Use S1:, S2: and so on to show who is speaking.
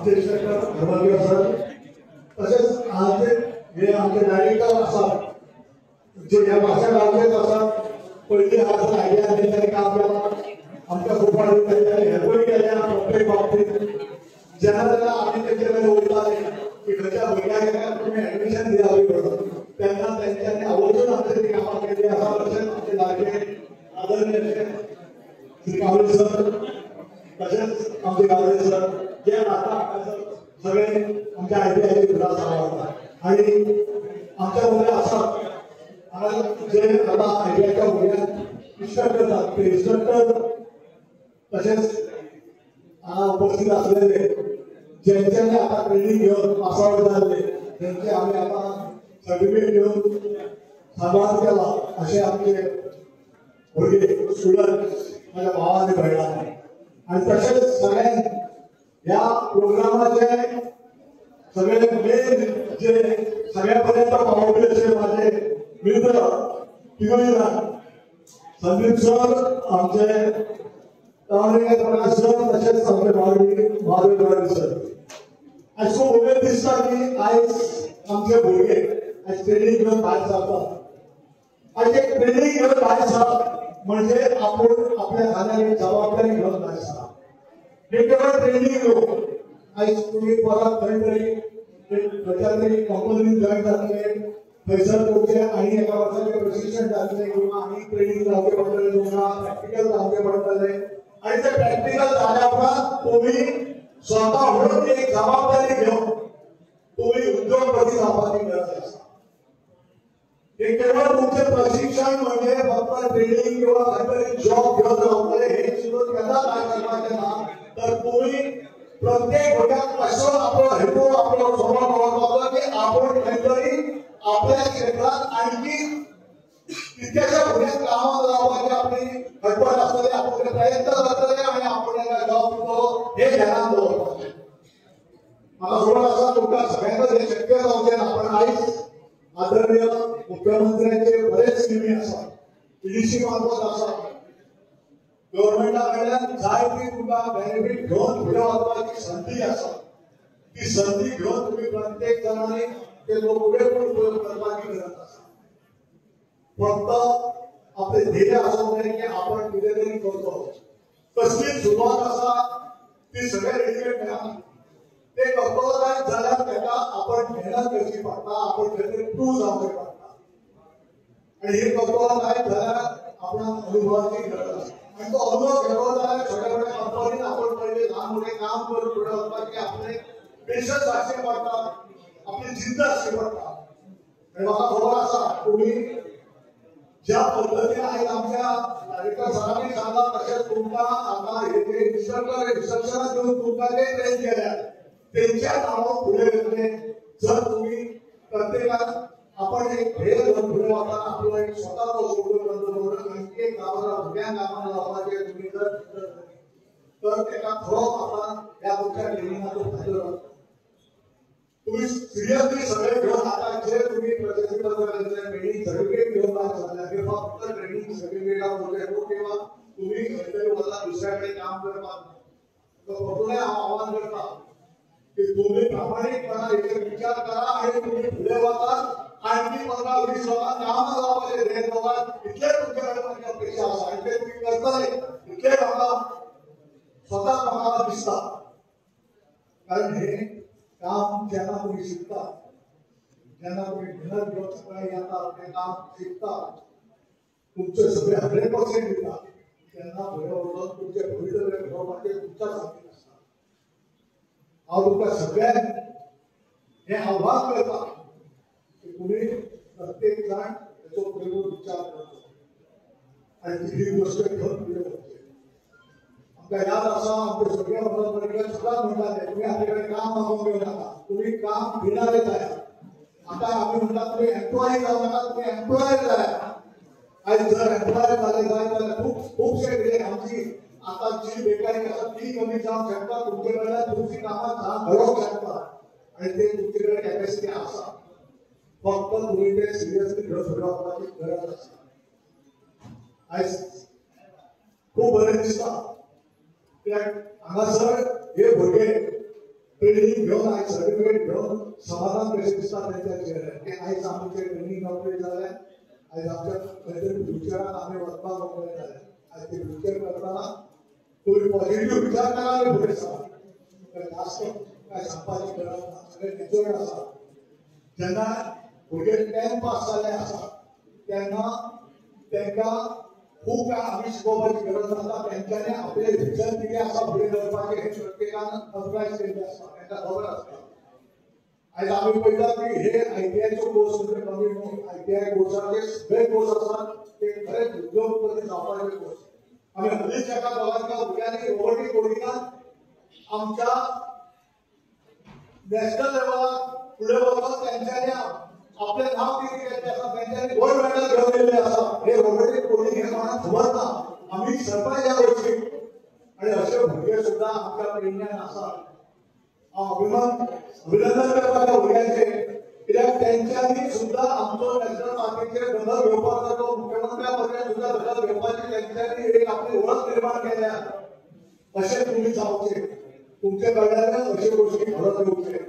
S1: आमचे शिक्षक धर्मवीर सर तसेच हे आमचे डायरेक्टर असतात जे या भाषा लावलेच असतात पहिली हात आयडिया त्यांनी काम केला आमच्या सुपारी त्यांनी हेल्पही केल्या प्रत्येक बाबतीत ज्यांना त्यांना आम्ही त्यांच्याकडे ओळखले की घरच्या वैज्ञानिकांना तुम्ही ऍडमिशन द्यावी पडतं त्यांना त्यांच्याने आवर्जून आमच्यासाठी कामं केली असा तसेच आमचे लाडके आदरणीय श्री कावळे सर तसेच आमचे कावळे सर जे आता सगळे आमच्या आयटीआयचे विकास आवडतात आणि आमच्यामध्ये असतात जे आता आयटीआयच्या मुलात इन्स्ट्रक्टर असतात ते इन्स्ट्रक्टर तसेच उपस्थित असलेले ज्यांच्याने आता ट्रेनिंग घेऊन पासआउट झाले त्यांचे आम्ही आता सर्टिफिकेट घेऊन सन्मान केला असे आमचे मुलगे स्टुडंट माझ्या भावाने बहिणाने आणि तसेच सगळ्या या प्रोग्रामाचे सगळे मेन जे सगळ्यापर्यंत पावले असे माझे मित्र तिघजण संदीप सर आमचे प्रकाश सर तसेच आमचे महादेव सर आज खूप उमेद दिसतात की आज आमचे भुरगे आज ट्रेनिंग घेऊन बाहेर जातात आज एक ट्रेनिंग घेऊन बाहेर जातात म्हणजे आपण आपल्या खाण्याची जबाबदारी घेऊन बाहेर जातात हे केवळ ट्रेनिंग घेऊ आज तुम्ही परत काहीतरी कंपनी जॉईन झाले पैसा तुमचे आणि एका वर्षाचे प्रशिक्षण झाले किंवा आणि ट्रेनिंग लावले पडले तुम्हाला प्रॅक्टिकल लावले पडले आणि ते प्रॅक्टिकल झाल्यावर तुम्ही स्वतःहून एक जबाबदारी घेऊन तुम्ही उद्योगपती झापाची गरज असता हे केवळ तुमचे प्रशिक्षण म्हणजे फक्त ट्रेनिंग किंवा काहीतरी जॉब घेऊन लावले हे सुद्धा त्याला काय करायचे ना तर तुम्ही प्रत्येक घटक असं आपलं हेतू आपलं स्वभाव होता की आपण काहीतरी आपल्या क्षेत्रात आणखी तितक्याच्या पुढे कामाला लावायचे आपली खटपट असते आपण प्रयत्न करतोय आणि आपण याला जॉब करतो हे ध्यानात ठेवतो मला थोडा असा तुमच्या सगळ्यांना हे शक्य नव्हते आपण आईच आदरणीय मुख्यमंत्र्यांचे बरेच स्कीमी असतात पीडीसी मार्फत असतात गव्हर्नमेंटाकडे जाय ती तुमचा बेनिफिट घेऊन पुढे वाचवायची संधी असतात ती संधी घेऊन तुम्ही प्रत्येक जणांनी ते लोक पुढे पण उपयोग करण्याची गरज असतात फक्त आपले ध्येय असं नाही की आपण कुठेतरी करतो कसली सुरुवात असा ती सगळे रेडिमेड मिळाला ते करतो काय झाल्या त्याला आपण मेहनत कशी पडता आपण काहीतरी टू जाऊ पडता आणि हे करतो काय झाल्या आपल्या अनुभवाची गरज असते आणि तो अनुभव घेतो छोट्या छोट्या कंपनीत आपण पहिले लहान मोठे काम करून पुढे होतात की आपले पेशन्स असे पडतात आपली जिद्द अशी पडतात आणि मला थोडा असा तुम्ही ज्या पद्धतीने आहेत आमच्या डायरेक्टर सरांनी सांगा तसेच तुमचा आता हे जे इन्स्ट्रक्शन देऊन तुमचा जे ट्रेन केल्या त्यांच्या नावावर पुढे घेतले जर तुम्ही प्रत्येकाला आपण एक ध्येय घेऊन पुढे वाटताना आपलं एक स्वतःचा सोडून करतो आणखी एक गावाला उद्या गावाला लावायचे तुम्ही जर तर त्याला खरोख आपण या तुमच्या ट्रेनिंगमधून फायदा होतो तुम्ही सिरियसली सगळे घेऊन आता जे तुम्ही ट्रेनिंग सर्टिफिकेट घेऊन हे फक्त ट्रेनिंग सर्टिफिकेट बोलतो किंवा तुम्ही काहीतरी मला दुसऱ्याकडे काम करता तर आव्हान करता की तुम्ही प्रामाणिकपणा याचा विचार करा आणि तुम्ही पुढे वाचा आणखी 15-20 लोकांना काम लावायचे देत बघा इथले तुमच्याकडे माझ्या अपेक्षा असतात इथे तुम्ही करताय इथले मला स्वतः तुम्हाला दिसतात कारण हे काम ज्यांना तुम्ही शिकता ज्यांना तुम्ही मेहनत घेऊन सकाळी येतात ते काम शिकतात तुमचे सगळे 100% देतात त्यांना भरवलं तुमचे भवितव्य घडवण्याचे तुमच्या हाती असतात तुमच्या सगळ्यात हे आव्हान करतात की तुम्ही प्रत्येक जण त्याचा पुढे विचार करतो आणि ही गोष्ट घेऊन पुढे होते आमच्या याद असा आमच्या सगळ्या वर्गामध्ये सुद्धा म्हणतात तुम्ही आपल्याकडे काम मागून घेऊ नका तुम्ही काम घेणारेच आहे आता आम्ही म्हणतात तुम्ही एम्प्लॉई जाऊ नका तुम्ही एम्प्लॉयर आहे आणि जर एम्प्लॉयर झाले तर खूपशे वेळे आमची आता जी बेकारी असतात ती कमी जाऊ शकतात तुमच्याकडे तुमची कामं घडवू शकतात आणि ते तुमच्याकडे कॅपॅसिटी असतात फक्त तुम्ही ते सिरियसली घेऊन गरज असते खूप बरे दिसतात सर हे भुरगे ट्रेनिंग घेऊन आय सर्टिफिकेट घेऊन समाधान कसे दिसतात त्यांच्या चेहऱ्यात की आयज आमचे ट्रेनिंग कंप्लीट झाले आज आमच्या फ्युचरात आम्ही वचपाक मोकळे झाले आज ते फ्युचर करताना तुम्ही पॉझिटिव्ह विचार करा पुढे सांगा जास्त काय सांगपाची गरज ना सगळे निचोड आसा जेन्ना भुरगे 10 पास जाले आसा तेन्ना तांकां खूब काय आमी शिकोवपाची गरज नासता तेंच्यांनी आपले विजन कितें आसा फुडें करपाचें हें प्रत्येकान अप्लाय केल्लें आसता तांकां खबर आसता आयज आमी पळयता की हे ITI कोर्स म्हणजे कमी न्हू ITI कोर्साचे सगळे कोर्स आसात ते खरेंच उद्योगपती जावपाचे कोर्स आमी हल्लीच एका दोगांच्या भुरग्यांनी रोबोटीक कोडिंगांत आमच्या नॅशनल लेवलाक फुडें वचून तेंच्यांनी आपलें नांव कितें केल्लें आसा तेंच्यांनी गोल्ड मेडल घेवन येयल्लें आसा हे रोबोटीक कोडिंग हें कोणाक खबर ना आमी सरपंच ह्या गोष्टीक आनी अशे भुरगे सुद्दां आमच्या पेडण्यान आसात हांव अभिनंदन करता त्या भुरग्यांचें कित्याक तेंच्यांनी सुद्दां आमचो नॅशनल पार्टीचेर दखल घेवपाक जातो मुख्यमंत्र्या पर्यंत सुद्दां दखल घेवपाची तेंच्यांनी एक आपली वळख निर्माण केल्या अशें तुमी जावचें तुमचे कडल्यान अशे गोश्टी घडत येवचे